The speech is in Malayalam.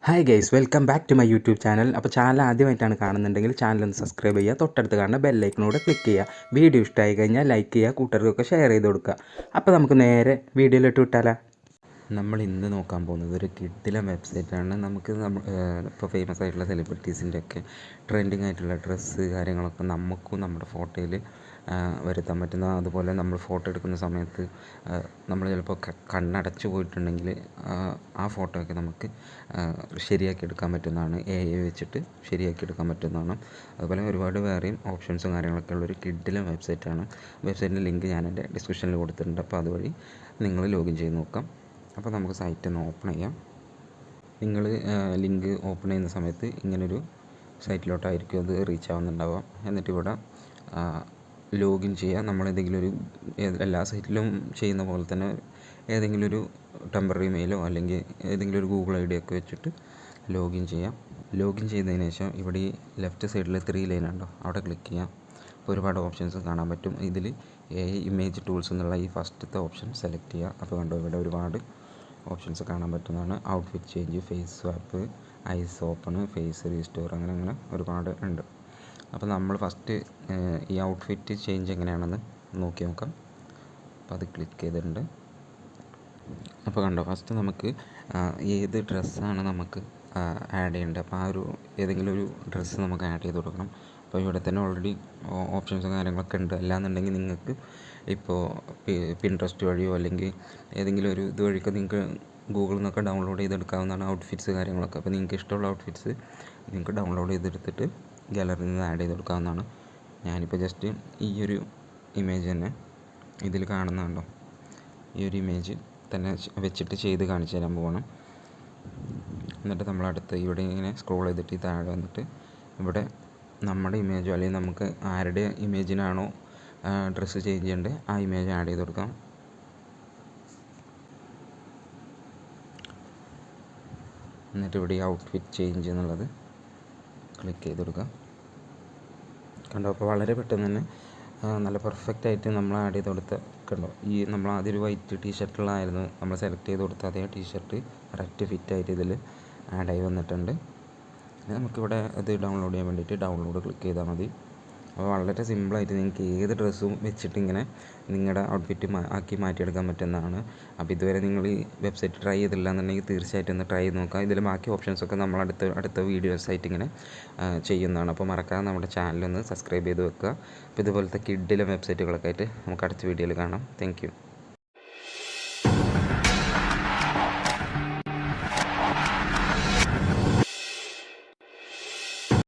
Hi guys, welcome back to my YouTube channel. അപ്പോൾ ചാനൽ ആദ്യമായിട്ടാണ് കാണുന്നുണ്ടെങ്കിൽ ചാനൽ ഒന്ന് സബ്സ്ക്രൈബ് ചെയ്യുക, തൊട്ടടുത്ത് കാണുന്ന ബെല്ലൈക്കനോട് ക്ലിക്ക് ചെയ്യുക. വീഡിയോ ഇഷ്ടമായി കഴിഞ്ഞാൽ ലൈക്ക് ചെയ്യുക, കൂട്ടുകാർക്കൊക്കെ ഷെയർ ചെയ്ത് കൊടുക്കുക. അപ്പോൾ നമുക്ക് നേരെ വീഡിയോയിലിട്ട് വിട്ടാലോ. നമ്മൾ ഇന്ന് നോക്കാൻ പോകുന്നത് ഒരു കിഡിലൻ വെബ്സൈറ്റാണ്. നമുക്ക് ഇപ്പോൾ ഫേമസ് ആയിട്ടുള്ള സെലിബ്രിറ്റീസിൻ്റെ ഒക്കെ ട്രെൻഡിങ് ആയിട്ടുള്ള ഡ്രസ്സ് കാര്യങ്ങളൊക്കെ നമുക്കും നമ്മുടെ ഫോട്ടോയിൽ വരുത്താൻ പറ്റുന്ന, അതുപോലെ നമ്മൾ ഫോട്ടോ എടുക്കുന്ന സമയത്ത് നമ്മൾ ചിലപ്പോൾ കണ്ണടച്ച് പോയിട്ടുണ്ടെങ്കിൽ ആ ഫോട്ടോ ഒക്കെ നമുക്ക് ശരിയാക്കി എടുക്കാൻ പറ്റുന്നതാണ്. AI വെച്ചിട്ട് ശരിയാക്കി എടുക്കാൻ പറ്റുന്നതാണ്. അതുപോലെ ഒരുപാട് വേറെയും ഓപ്ഷൻസും കാര്യങ്ങളൊക്കെ ഉള്ളൊരു കിഡിലൻ വെബ്സൈറ്റാണ്. വെബ്സൈറ്റിൻ്റെ ലിങ്ക് ഞാൻ എൻ്റെ ഡിസ്ക്രിപ്ഷനിൽ കൊടുത്തിട്ടുണ്ട്. അപ്പോൾ അതുവഴി നിങ്ങൾ ലോഗിൻ ചെയ്ത് നോക്കാം. അപ്പോൾ നമുക്ക് സൈറ്റ് ഒന്ന് ഓപ്പൺ ചെയ്യാം. നിങ്ങൾ ലിങ്ക് ഓപ്പൺ ചെയ്യുന്ന സമയത്ത് ഇങ്ങനൊരു സൈറ്റിലോട്ടായിരിക്കും അത് റീച്ച് ആവുന്നുണ്ടാവുക. എന്നിട്ട് ഇവിടെ ലോഗിൻ ചെയ്യുക. നമ്മളേതെങ്കിലും ഒരു എല്ലാ സൈറ്റിലും ചെയ്യുന്ന പോലെ തന്നെ ഏതെങ്കിലും ഒരു ടെമ്പററി മെയിലോ അല്ലെങ്കിൽ ഏതെങ്കിലും ഒരു ഗൂഗിൾ ID ഒക്കെ വെച്ചിട്ട് ലോഗിൻ ചെയ്യാം. ലോഗിൻ ചെയ്തതിന് ശേഷം ഇവിടെ ഈ ലെഫ്റ്റ് സൈഡിൽ 3 ലൈൻ ഉണ്ടോ, അവിടെ ക്ലിക്ക് ചെയ്യാം. അപ്പോൾ ഒരുപാട് ഓപ്ഷൻസ് കാണാൻ പറ്റും. ഇതിൽ AI ഇമേജ് ടൂൾസ് എന്നുള്ള ഈ ഫസ്റ്റത്തെ ഓപ്ഷൻ സെലക്ട് ചെയ്യുക. അപ്പോൾ കണ്ടോ, ഇവിടെ ഒരുപാട് ഓപ്ഷൻസ് കാണാൻ പറ്റുന്നതാണ്. Outfit change, face swap, eyes open, face restore, അങ്ങനെ ഒരുപാട് ഉണ്ട്. അപ്പോൾ നമ്മൾ ഫസ്റ്റ് ഈ ഔട്ട്ഫിറ്റ് ചേഞ്ച് എങ്ങനെയാണെന്ന് നോക്കി നോക്കാം. അപ്പോൾ അത് ക്ലിക്ക് ചെയ്തിട്ടുണ്ട്. അപ്പോൾ കണ്ടോ, ഫസ്റ്റ് നമുക്ക് ഏത് ഡ്രസ്സാണ് നമുക്ക് ആഡ് ചെയ്യേണ്ടത്. അപ്പോൾ ആ ഒരു ഏതെങ്കിലും ഒരു ഡ്രസ്സ് നമുക്ക് ആഡ് ചെയ്ത് കൊടുക്കണം. അപ്പോൾ ഇവിടെ തന്നെ ഓൾറെഡി ഓപ്ഷൻസും കാര്യങ്ങളൊക്കെ ഉണ്ട്. അല്ലാന്നുണ്ടെങ്കിൽ നിങ്ങൾക്ക് ഇപ്പോൾ പിൻട്രസ്റ്റ് വഴിയോ അല്ലെങ്കിൽ ഏതെങ്കിലും ഒരു ഇത് വഴിയൊക്കെ നിങ്ങൾക്ക് ഗൂഗിളിൽ നിന്നൊക്കെ ഡൗൺലോഡ് ചെയ്തെടുക്കാവുന്നതാണ് ഔട്ട്ഫിറ്റ്സ് കാര്യങ്ങളൊക്കെ. അപ്പോൾ നിങ്ങൾക്ക് ഇഷ്ടമുള്ള ഔട്ട്ഫിറ്റ്സ് നിങ്ങൾക്ക് ഡൗൺലോഡ് ചെയ്തെടുത്തിട്ട് ഗാലറിയിൽ നിന്ന് ആഡ് ചെയ്ത് കൊടുക്കാവുന്നതാണ്. ഞാനിപ്പോൾ ജസ്റ്റ് ഈ ഒരു ഇമേജ് തന്നെ ഇതിൽ കാണുന്നുണ്ടോ, ഈ ഒരു ഇമേജ് തന്നെ വെച്ചിട്ട് ചെയ്ത് കാണിച്ചു തരാൻ പോകണം. എന്നിട്ട് നമ്മളടുത്ത് ഇവിടെ ഇങ്ങനെ സ്ക്രോൾ ചെയ്തിട്ട് താഴെ വന്നിട്ട് ഇവിടെ നമ്മുടെ ഇമേജോ അല്ലെങ്കിൽ നമുക്ക് ആരുടെ ഇമേജിനാണോ ഡ്രസ്സ് ചേഞ്ച് ചെയ്യേണ്ടത് ആ ഇമേജ് ആഡ് ചെയ്ത് കൊടുക്കാം. എന്നിട്ട് ഇവിടെ ഈ ഔട്ട്ഫിറ്റ് ചേഞ്ച് എന്നുള്ളത് ക്ലിക്ക് ചെയ്ത് കൊടുക്കുക. കണ്ടോ, അപ്പോൾ വളരെ പെട്ടെന്ന് തന്നെ നല്ല പെർഫെക്റ്റ് ആയിട്ട് നമ്മൾ ആഡ് ചെയ്ത് കൊടുത്ത കണ്ടോ, ഈ നമ്മൾ ആദ്യം ഒരു വൈറ്റ് ടീഷർട്ടുകളായിരുന്നു നമ്മൾ സെലക്ട് ചെയ്ത് കൊടുത്ത അതേ ടീഷർട്ട് കറക്റ്റ് ഫിറ്റായിട്ട് ഇതിൽ ആഡായി വന്നിട്ടുണ്ട്. നമുക്കിവിടെ അത് ഡൗൺലോഡ് ചെയ്യാൻ വേണ്ടിയിട്ട് ഡൗൺലോഡ് ക്ലിക്ക് ചെയ്താൽ മതി. അപ്പോൾ വളരെ സിമ്പിളായിട്ട് നിങ്ങൾക്ക് ഏത് ഡ്രസ്സും വെച്ചിട്ട് ഇങ്ങനെ നിങ്ങളുടെ ഔട്ട്ഫിറ്റ് ആക്കി മാറ്റിയെടുക്കാൻ പറ്റുന്നതാണ്. അപ്പോൾ ഇതുവരെ നിങ്ങൾ ഈ വെബ്സൈറ്റ് ട്രൈ ചെയ്തില്ല എന്നുണ്ടെങ്കിൽ തീർച്ചയായിട്ടും ഒന്ന് ട്രൈ ചെയ്ത് നോക്കാം. ഇതിൽ ബാക്കി ഓപ്ഷൻസൊക്കെ നമ്മൾ അടുത്ത വീഡിയോസായിട്ട് ഇങ്ങനെ ചെയ്യുന്നതാണ്. അപ്പോൾ മറക്കാതെ നമ്മുടെ ചാനലൊന്ന് സബ്സ്ക്രൈബ് ചെയ്ത് വെക്കുക. അപ്പോൾ ഇതുപോലത്തെ കിഡിലെ വെബ്സൈറ്റുകളൊക്കെ ആയിട്ട് നമുക്ക് അടുത്ത വീഡിയോയിൽ കാണാം. Thank you.